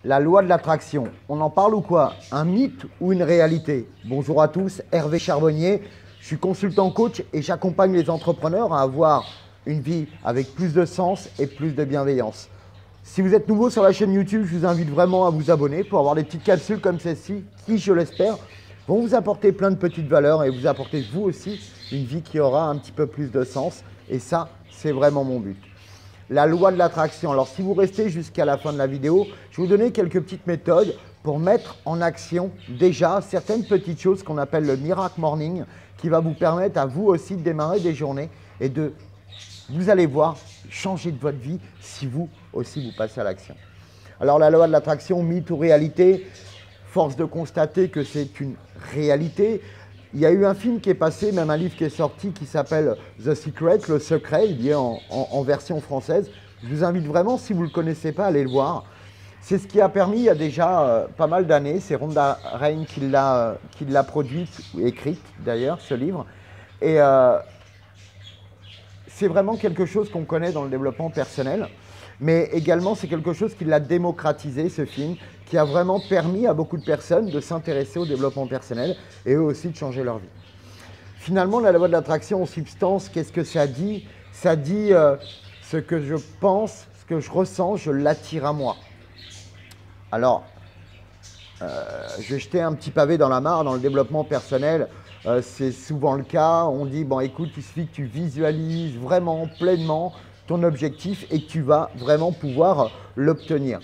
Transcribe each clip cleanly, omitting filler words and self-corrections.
La loi de l'attraction, on en parle ou quoi? Un mythe ou une réalité? Bonjour à tous, Hervé Charbonnier, je suis consultant coach et j'accompagne les entrepreneurs à avoir une vie avec plus de sens et plus de bienveillance. Si vous êtes nouveau sur la chaîne YouTube, je vous invite vraiment à vous abonner pour avoir des petites capsules comme celle-ci qui, je l'espère, vont vous apporter plein de petites valeurs et vous apporter vous aussi une vie qui aura un petit peu plus de sens. Et ça, c'est vraiment mon but. La loi de l'attraction. Alors, si vous restez jusqu'à la fin de la vidéo, je vais vous donner quelques petites méthodes pour mettre en action déjà certaines petites choses qu'on appelle le Miracle Morning qui va vous permettre à vous aussi de démarrer des journées et de, vous allez voir, changer de votre vie si vous aussi vous passez à l'action. Alors, la loi de l'attraction, mythe ou réalité, force de constater que c'est une réalité. Il y a eu un film qui est passé, même un livre qui est sorti qui s'appelle The Secret, Le Secret, il y est en version française. Je vous invite vraiment, si vous ne le connaissez pas, à aller le voir. C'est ce qui a permis, il y a déjà pas mal d'années, c'est Rhonda Rhine qui l'a produit, écrite d'ailleurs, ce livre. Et c'est vraiment quelque chose qu'on connaît dans le développement personnel. Mais également, c'est quelque chose qui l'a démocratisé, ce film, qui a vraiment permis à beaucoup de personnes de s'intéresser au développement personnel et eux aussi de changer leur vie. Finalement, la loi de l'attraction en substance, qu'est-ce que ça dit? Ça dit ce que je pense, ce que je ressens, je l'attire à moi. Alors, je vais jeter un petit pavé dans la mare dans le développement personnel. C'est souvent le cas. On dit, bon, écoute, il suffit que tu visualises vraiment, pleinement ton objectif et que tu vas vraiment pouvoir l'obtenir.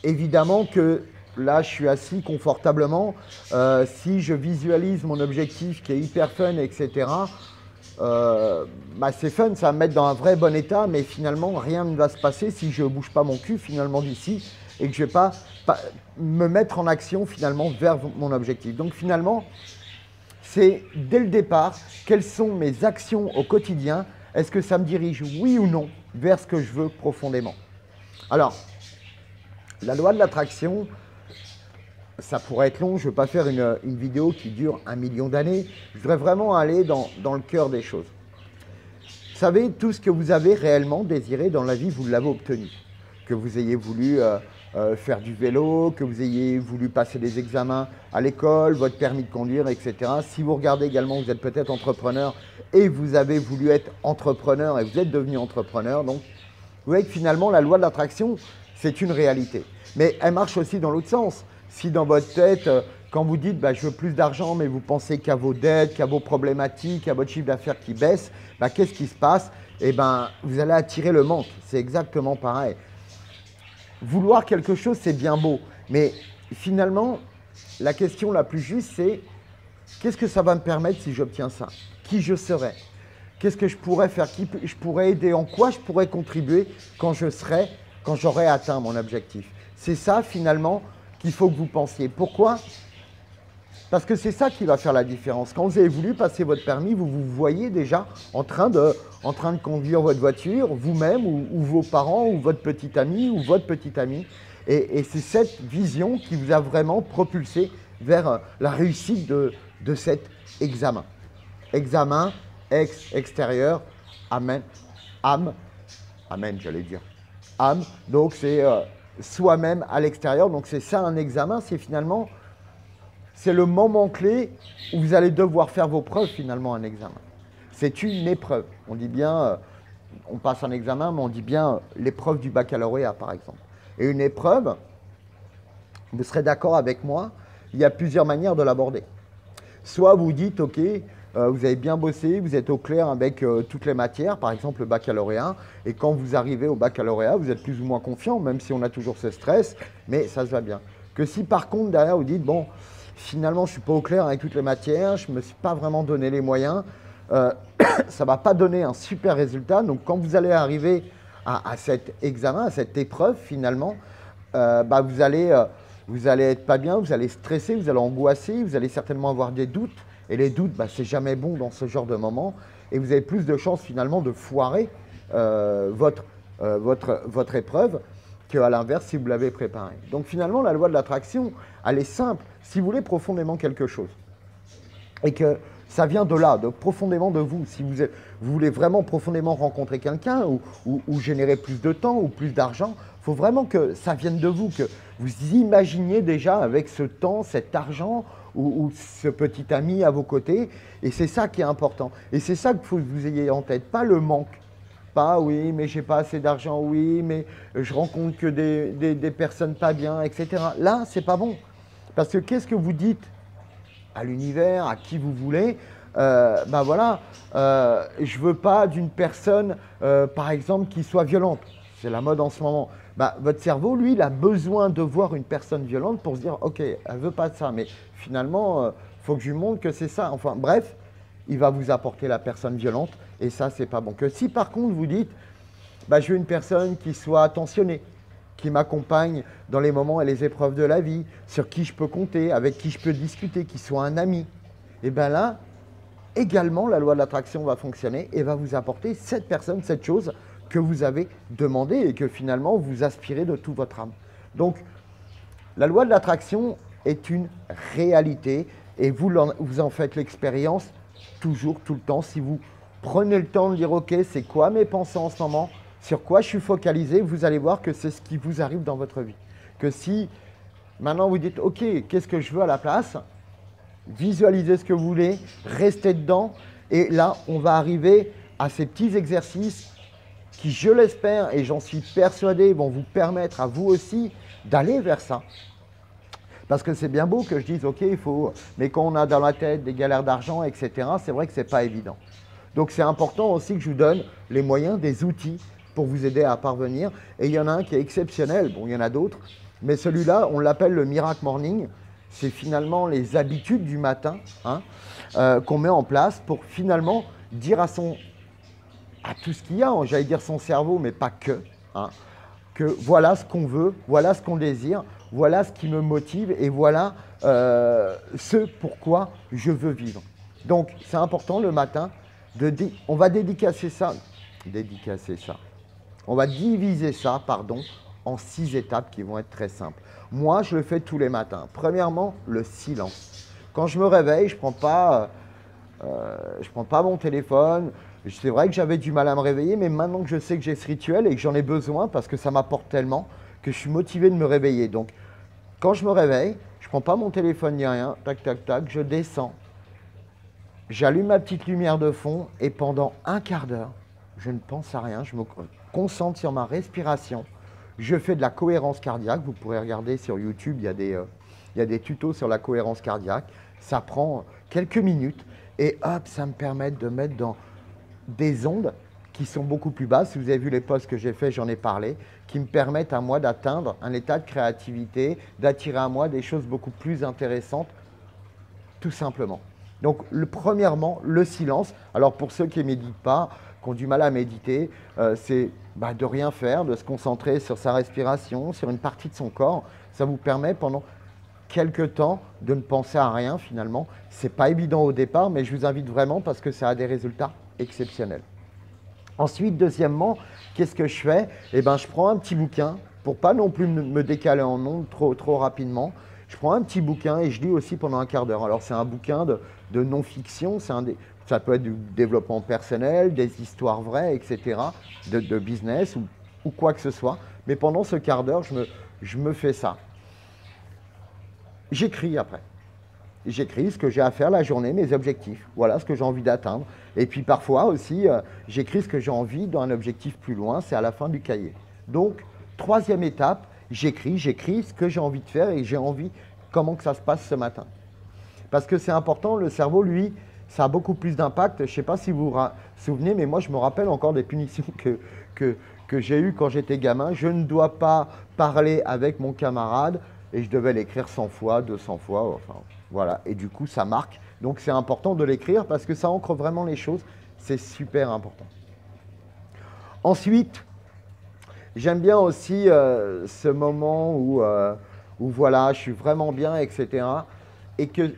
Évidemment que là, je suis assis confortablement. Si je visualise mon objectif qui est hyper fun, etc., c'est fun, ça va me mettre dans un vrai bon état, mais finalement, rien ne va se passer si je ne bouge pas mon cul finalement d'ici et que je ne vais pas me mettre en action finalement vers mon objectif. Donc finalement, c'est dès le départ, quelles sont mes actions au quotidien? Est-ce que ça me dirige, oui ou non, vers ce que je veux profondément? Alors, la loi de l'attraction, ça pourrait être long. Je ne veux pas faire une vidéo qui dure 1 million d'années. Je voudrais vraiment aller dans le cœur des choses. Vous savez, tout ce que vous avez réellement désiré dans la vie, vous l'avez obtenu. Que vous ayez voulu faire du vélo, que vous ayez voulu passer des examens à l'école, votre permis de conduire, etc. Si vous regardez également, vous êtes peut-être entrepreneur et vous avez voulu être entrepreneur et vous êtes devenu entrepreneur. Donc, vous voyez que finalement, la loi de l'attraction, c'est une réalité. Mais elle marche aussi dans l'autre sens. Si dans votre tête, quand vous dites je veux plus d'argent, mais vous pensez qu'à vos dettes, qu'à vos problématiques, à votre chiffre d'affaires qui baisse, qu'est-ce qui se passe? Vous allez attirer le manque. C'est exactement pareil. Vouloir quelque chose, c'est bien beau. Mais finalement, la question la plus juste, c'est qu'est-ce que ça va me permettre si j'obtiens ça? Qui je serai? Qu'est-ce que je pourrais faire? Qui je pourrais aider? En quoi je pourrais contribuer quand j'aurai atteint mon objectif? C'est ça finalement qu'il faut que vous pensiez. Pourquoi? Parce que c'est ça qui va faire la différence. Quand vous avez voulu passer votre permis, vous vous voyez déjà en train de conduire votre voiture, vous-même ou vos parents ou votre petit ami ou votre petite amie. Et c'est cette vision qui vous a vraiment propulsé vers la réussite de cet examen. Examen, extérieur, amen, âme, amen j'allais dire, âme, donc c'est soi-même à l'extérieur, donc c'est ça un examen, c'est finalement, c'est le moment clé où vous allez devoir faire vos preuves finalement un examen. C'est une épreuve, on dit bien, on passe un examen, mais on dit bien l'épreuve du baccalauréat par exemple. Et une épreuve, vous serez d'accord avec moi, il y a plusieurs manières de l'aborder. Soit vous dites, ok, vous avez bien bossé, vous êtes au clair avec toutes les matières, par exemple le baccalauréat, et quand vous arrivez au baccalauréat, vous êtes plus ou moins confiant, même si on a toujours ce stress, mais ça se va bien. Que si par contre, derrière, vous dites, bon, finalement, je ne suis pas au clair avec toutes les matières, je ne me suis pas vraiment donné les moyens, ça ne va pas donner un super résultat. Donc, quand vous allez arriver à cet examen, à cette épreuve, finalement, vous allez être pas bien, vous allez stresser, vous allez angoisser, vous allez certainement avoir des doutes. Et les doutes, c'est jamais bon dans ce genre de moment. Et vous avez plus de chances finalement de foirer votre épreuve qu'à l'inverse si vous l'avez préparée. Donc finalement, la loi de l'attraction, elle est simple. Si vous voulez profondément quelque chose et que ça vient de là, de profondément de vous, si vous voulez vraiment profondément rencontrer quelqu'un ou générer plus de temps ou plus d'argent, il faut vraiment que ça vienne de vous, que vous imaginiez déjà avec ce temps, cet argent ou ce petit ami à vos côtés. Et c'est ça qui est important. Et c'est ça qu'il faut que vous ayez en tête, pas le manque. Pas oui, mais j'ai pas assez d'argent, oui, mais je rencontre que des personnes pas bien, etc. Là, c'est pas bon. Parce que qu'est-ce que vous dites à l'univers, à qui vous voulez? Ben voilà, je veux pas d'une personne, par exemple, qui soit violente. C'est la mode en ce moment. Bah, votre cerveau, lui, il a besoin de voir une personne violente pour se dire, ok, elle veut pas de ça, mais finalement, faut que je lui montre que c'est ça. Enfin, bref, il va vous apporter la personne violente et ça, c'est pas bon. Que si par contre vous dites, bah, je veux une personne qui soit attentionnée, qui m'accompagne dans les moments et les épreuves de la vie, sur qui je peux compter, avec qui je peux discuter, qui soit un ami, et bien là, également, la loi de l'attraction va fonctionner et va vous apporter cette personne, cette chose que vous avez demandé et que finalement vous aspirez de toute votre âme. Donc, la loi de l'attraction est une réalité et vous en faites l'expérience toujours, tout le temps. Si vous prenez le temps de dire, ok, c'est quoi mes pensées en ce moment, sur quoi je suis focalisé, vous allez voir que c'est ce qui vous arrive dans votre vie. Que si maintenant vous dites, ok, qu'est-ce que je veux à la place, visualisez ce que vous voulez, restez dedans et là, on va arriver à ces petits exercices qui, je l'espère et j'en suis persuadé, vont vous permettre à vous aussi d'aller vers ça. Parce que c'est bien beau que je dise, ok, il faut, mais quand on a dans la tête des galères d'argent, etc., c'est vrai que ce n'est pas évident. Donc c'est important aussi que je vous donne les moyens, des outils pour vous aider à parvenir. Et il y en a un qui est exceptionnel, bon, il y en a d'autres, mais celui-là, on l'appelle le Miracle Morning. C'est finalement les habitudes du matin hein, qu'on met en place pour finalement dire à tout ce qu'il y a, j'allais dire son cerveau, mais pas que, hein, que voilà ce qu'on veut, voilà ce qu'on désire, voilà ce qui me motive et voilà ce pourquoi je veux vivre. Donc c'est important le matin, on va dédicacer ça, on va diviser ça, pardon, en 6 étapes qui vont être très simples. Moi, je le fais tous les matins. Premièrement, le silence. Quand je me réveille, je ne prends pas mon téléphone. C'est vrai que j'avais du mal à me réveiller, mais maintenant que je sais que j'ai ce rituel et que j'en ai besoin parce que ça m'apporte tellement que je suis motivé de me réveiller. Donc, quand je me réveille, je ne prends pas mon téléphone ni rien, tac, tac, tac, je descends. J'allume ma petite lumière de fond et pendant un quart d'heure, je ne pense à rien, je me concentre sur ma respiration. Je fais de la cohérence cardiaque. Vous pourrez regarder sur YouTube, il y a des tutos sur la cohérence cardiaque. Ça prend quelques minutes et hop, ça me permet de mettre dans des ondes qui sont beaucoup plus basses. Si vous avez vu les posts que j'ai faits, j'en ai parlé, qui me permettent à moi d'atteindre un état de créativité, d'attirer à moi des choses beaucoup plus intéressantes, tout simplement. Donc, premièrement, le silence. Alors, pour ceux qui ne méditent pas, qui ont du mal à méditer, c'est de rien faire, de se concentrer sur sa respiration, sur une partie de son corps. Ça vous permet pendant quelques temps de ne penser à rien finalement. Ce n'est pas évident au départ, mais je vous invite vraiment parce que ça a des résultats exceptionnels. Ensuite, deuxièmement, qu'est-ce que je fais? Eh bien, je prends un petit bouquin pour pas non plus me décaler en nombre trop rapidement. Je prends un petit bouquin et je lis aussi pendant un quart d'heure. Alors, c'est un bouquin de non-fiction, ça peut être du développement personnel, des histoires vraies, etc., de business ou quoi que ce soit. Mais pendant ce quart d'heure, je me fais ça. J'écris après. J'écris ce que j'ai à faire la journée, mes objectifs. Voilà ce que j'ai envie d'atteindre. Et puis parfois aussi, j'écris ce que j'ai envie dans un objectif plus loin, c'est à la fin du cahier. Donc, troisième étape, j'écris ce que j'ai envie de faire et j'ai envie comment que ça se passe ce matin. Parce que c'est important, le cerveau, lui, ça a beaucoup plus d'impact. Je ne sais pas si vous vous souvenez, mais moi, je me rappelle encore des punitions que j'ai eues quand j'étais gamin. Je ne dois pas parler avec mon camarade et je devais l'écrire 100 fois, 200 fois, enfin voilà. Et du coup, ça marque. Donc, c'est important de l'écrire parce que ça ancre vraiment les choses. C'est super important. Ensuite, j'aime bien aussi ce moment où voilà, je suis vraiment bien, etc. Et que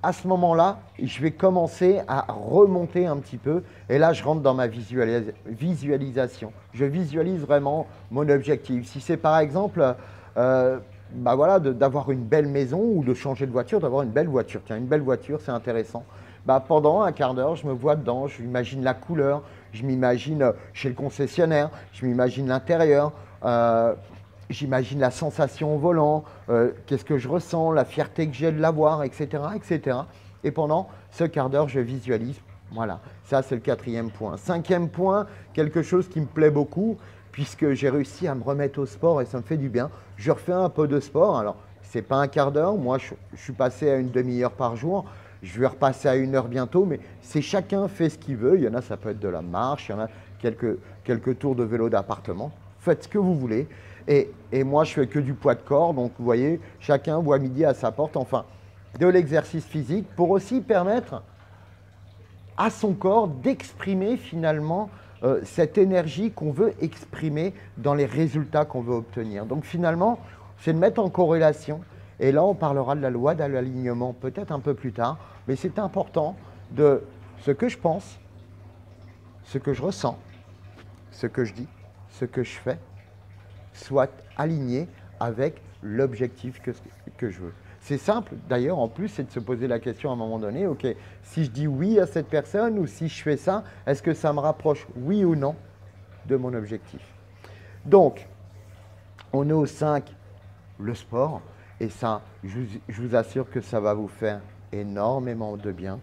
à ce moment-là, je vais commencer à remonter un petit peu. Et là, je rentre dans ma visualisation. Je visualise vraiment mon objectif. Si c'est par exemple voilà, d'avoir une belle maison ou de changer de voiture, d'avoir une belle voiture. Tiens, une belle voiture, c'est intéressant. Pendant un quart d'heure, je me vois dedans, je m'imagine la couleur, je m'imagine chez le concessionnaire, je m'imagine l'intérieur, J'imagine la sensation au volant, qu'est-ce que je ressens, la fierté que j'ai de l'avoir, etc., etc. Et pendant ce quart d'heure, je visualise. Voilà, ça c'est le 4e point. 5e point, quelque chose qui me plaît beaucoup, puisque j'ai réussi à me remettre au sport et ça me fait du bien. Je refais un peu de sport. Alors, ce n'est pas un quart d'heure. Moi, je suis passé à une demi-heure par jour. Je vais repasser à 1 heure bientôt, mais c'est chacun fait ce qu'il veut. Il y en a, ça peut être de la marche, il y en a quelques tours de vélo d'appartement. Faites ce que vous voulez. Et moi, je fais que du poids de corps. Donc, vous voyez, chacun voit midi à sa porte. Enfin, de l'exercice physique pour aussi permettre à son corps d'exprimer finalement cette énergie qu'on veut exprimer dans les résultats qu'on veut obtenir. Donc finalement, c'est de mettre en corrélation, et là on parlera de la loi de l'alignement peut-être un peu plus tard, mais c'est important de ce que je pense, ce que je ressens, ce que je dis, ce que je fais, soit aligné avec l'objectif que je veux. C'est simple, d'ailleurs, en plus, c'est de se poser la question à un moment donné, ok, si je dis oui à cette personne ou si je fais ça, est-ce que ça me rapproche, oui ou non, de mon objectif? Donc, on est au 5, le sport, et ça, je vous assure que ça va vous faire énormément de bien.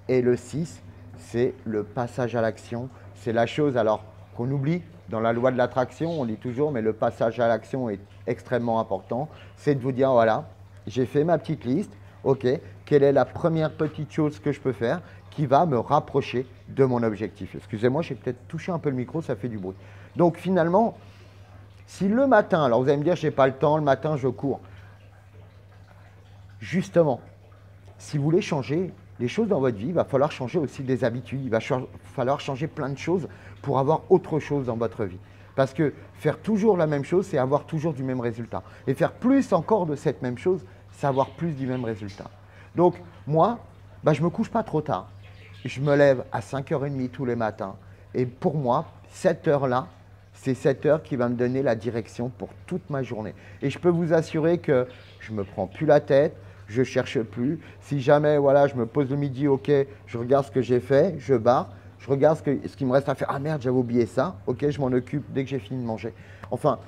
Et le 6, c'est le passage à l'action. C'est la chose, alors, qu'on oublie dans la loi de l'attraction, on dit toujours, mais le passage à l'action est extrêmement important. C'est de vous dire, voilà, j'ai fait ma petite liste, ok, quelle est la première petite chose que je peux faire qui va me rapprocher de mon objectif? Excusez-moi, j'ai peut-être touché un peu le micro, ça fait du bruit. Donc finalement, si le matin, alors vous allez me dire, je n'ai pas le temps, le matin je cours. Justement, si vous voulez changer les choses dans votre vie, il va falloir changer aussi des habitudes, il va falloir changer plein de choses pour avoir autre chose dans votre vie. Parce que faire toujours la même chose, c'est avoir toujours du même résultat. Et faire plus encore de cette même chose, c'est avoir plus du même résultat. Donc moi, je ne me couche pas trop tard. Je me lève à 5h30 tous les matins. Et pour moi, cette heure-là, c'est cette heure qui va me donner la direction pour toute ma journée. Et je peux vous assurer que je ne me prends plus la tête, je ne cherche plus. Si jamais voilà, je me pose le midi, ok, je regarde ce que j'ai fait, je barre. Je regarde ce qu'il me reste à faire. Ah merde, j'avais oublié ça. Ok, je m'en occupe dès que j'ai fini de manger. Enfin,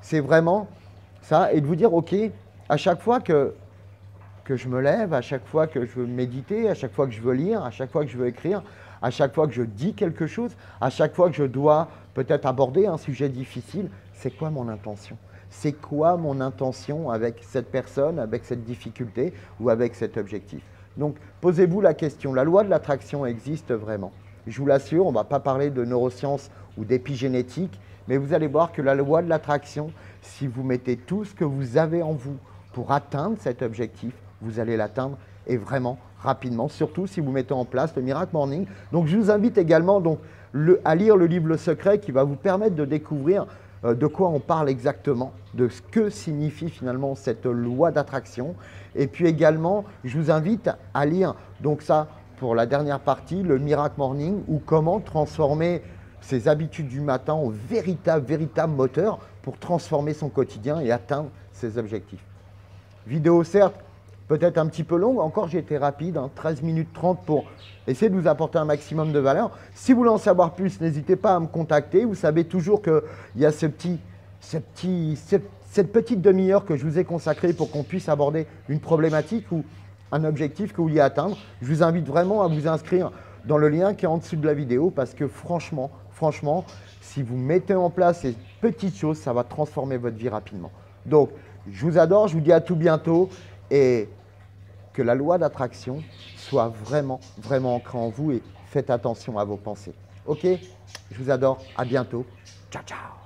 c'est vraiment ça. Et de vous dire, ok, à chaque fois que je me lève, à chaque fois que je veux méditer, à chaque fois que je veux lire, à chaque fois que je veux écrire, à chaque fois que je dis quelque chose, à chaque fois que je dois peut-être aborder un sujet difficile, c'est quoi mon intention? C'est quoi mon intention avec cette personne, avec cette difficulté ou avec cet objectif? Donc, posez-vous la question. La loi de l'attraction existe vraiment. Je vous l'assure, on ne va pas parler de neurosciences ou d'épigénétique, mais vous allez voir que la loi de l'attraction, si vous mettez tout ce que vous avez en vous pour atteindre cet objectif, vous allez l'atteindre et vraiment rapidement, surtout si vous mettez en place le Miracle Morning. Donc je vous invite également à lire le livre Le Secret qui va vous permettre de découvrir de quoi on parle exactement, de ce que signifie finalement cette loi d'attraction. Et puis également, je vous invite à lire, donc ça, pour la dernière partie, le Miracle Morning, ou comment transformer ses habitudes du matin en véritable moteur pour transformer son quotidien et atteindre ses objectifs. Vidéo certes, peut-être un petit peu longue, encore j'ai été rapide, 13 minutes 30 pour essayer de vous apporter un maximum de valeur. Si vous voulez en savoir plus, n'hésitez pas à me contacter. Vous savez toujours qu'il y a cette petite demi-heure que je vous ai consacrée pour qu'on puisse aborder une problématique ou un objectif que vous vouliez atteindre. Je vous invite vraiment à vous inscrire dans le lien qui est en dessous de la vidéo parce que franchement, si vous mettez en place ces petites choses, ça va transformer votre vie rapidement. Donc, je vous adore, je vous dis à tout bientôt et que la loi d'attraction soit vraiment ancrée en vous et faites attention à vos pensées. Ok? Je vous adore, à bientôt. Ciao, ciao!